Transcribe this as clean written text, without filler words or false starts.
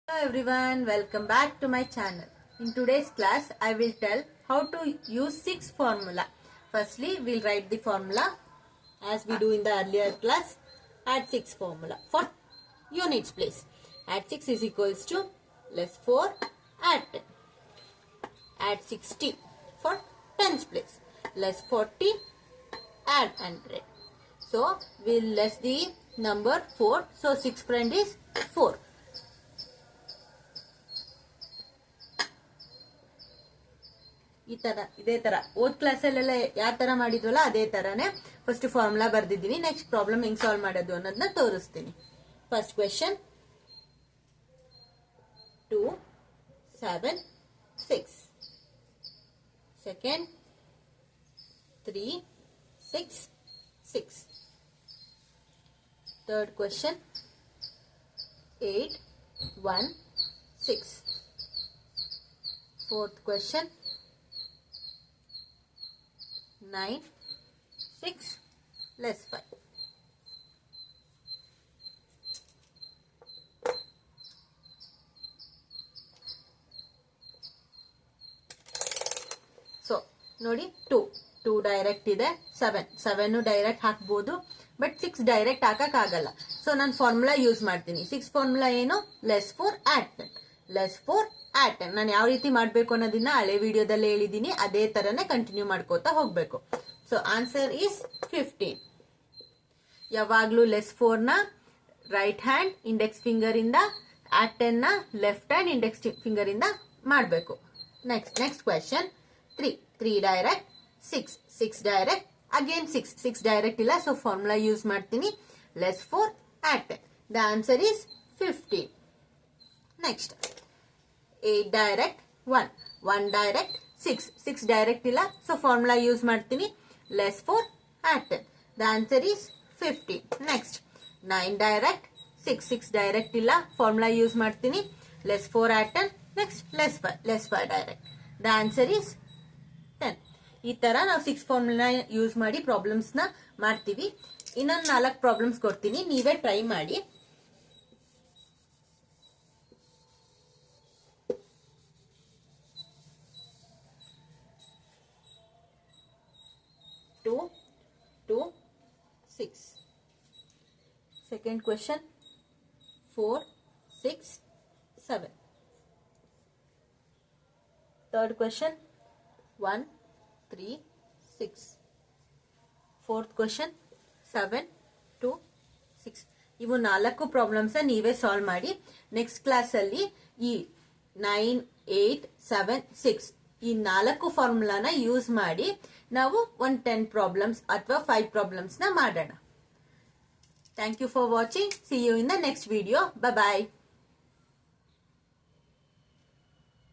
Hello everyone, welcome back to my channel. In today's class, I will tell how to use 6 formula. Firstly, we'll write the formula as we do in the earlier class. Add 6 formula for units place. Add 6 is equals to less 4, add 10. Add 60 for tens place. Less 40, add 100. So, we'll less the number 4. So, 6 friend is 4. ಇದೇ ತರ ಓದ್ class ಅಲ್ಲೆಲ್ಲ ಯಾವ ತರ ಮಾಡಿದ್ವಲ್ಲ ಅದೇ ತರನೇ first formula ಬರ್ದಿದ್ದೀನಿ. Next problem ಹೆಂಗ್ solve ಮಾಡೋದು ಅನ್ನೋದನ್ನ ತೋರಿಸ್ತೀನಿ. First question 2 7 6. Second 3 6 6. Third question 8 1 6. Fourth question 9 6 less 5. So ನೋಡಿ 2 ಡೈರೆಕ್ಟ್ ಇದೆ, 7 ಡೈರೆಕ್ಟ್ ಹಾಕ್ಬೋದು, ಬಟ್ 6 ಡೈರೆಕ್ಟ್ ಹಾಕಕ್ ಆಗಲ್ಲ. ಸೊ ನಾನು ಫಾರ್ಮುಲಾ ಯೂಸ್ ಮಾಡ್ತೀನಿ. 6 ಫಾರ್ಮುಲಾ ಏನು? Less 4 add 10. Less 4 add 10. ನಾನು ಯಾವ ರೀತಿ ಮಾಡಬೇಕು ಅನ್ನೋದನ್ನ ಹಳೆ ವಿಡಿಯೋದಲ್ಲಿ ಹೇಳಿದೀನಿ, ಅದೇ ತರನೇ ಕಂಟಿನ್ಯೂ ಮಾಡ್ಕೋತಾ ಹೋಗ್ಬೇಕು. So answer is 15. ಯಾವಾಗ್ಲೂ ಲೆಸ್ 4 ನ ರೈಟ್ ಹ್ಯಾಂಡ್ ಇಂಡೆಕ್ಸ್ ಫಿಂಗರ್ ಇಂದ, ಆಡ್ 10 ನ ಲೆಫ್ಟ್ ಹ್ಯಾಂಡ್ ಇಂಡೆಕ್ಸ್ ಫಿಂಗರ್ ಇಂದ ಮಾಡಬೇಕು. Next question 3 direct, 6 direct, again 6 direct ಇಲ್ಲ, ಸೊ ಫಾರ್ಮುಲಾ ಯೂಸ್ ಮಾಡ್ತೀನಿ. Less 4 add 10. The answer is 15. Next 8 direct, 1 direct, 6 direct ಇಲ್ಲ, so formula use ಮಾಡ್ತೀನಿ. Less 4 add 10. The answer is 15. Next 9 direct, 6 direct ಇಲ್ಲ, formula use ಮಾಡ್ತೀನಿ. Less 4 add 10. Next less 5 direct. The answer is 10. ಈ ತರ ನಾವು 6 formula use ಮಾಡಿ problems ನ ಮಾಡ್ತೀವಿ. ಇನ್ನೊಂದು 4 ಪ್ರಾಬ್ಲಮ್ಸ್ ಕೊಡ್ತೀನಿ, ನೀವೇ ಟ್ರೈ ಮಾಡಿ. Two 6. Second question 4 6 7. Third question 1 3 6. Fourth question 7 2 6. ಇವು 4 ಪ್ರಾಬ್ಲಮ್ಸ್ ನೀವೇ ಸಾಲ್ವ್ ಮಾಡಿ. ನೆಕ್ಸ್ಟ್ ಕ್ಲಾಸ್ ಅಲ್ಲಿ ಈ 9 8 7 6 ಈ 4 ಫಾರ್ಮುಲಾನ ಯೂಸ್ ಮಾಡಿ ನಾವು 10 ಪ್ರಾಬ್ಲಮ್ಸ್ ಅಥವಾ 5 ಪ್ರಾಬ್ಲಮ್ಸ್ ನ ಮಾಡೋಣ. Thank you for watching. See you in the next video. Bye bye.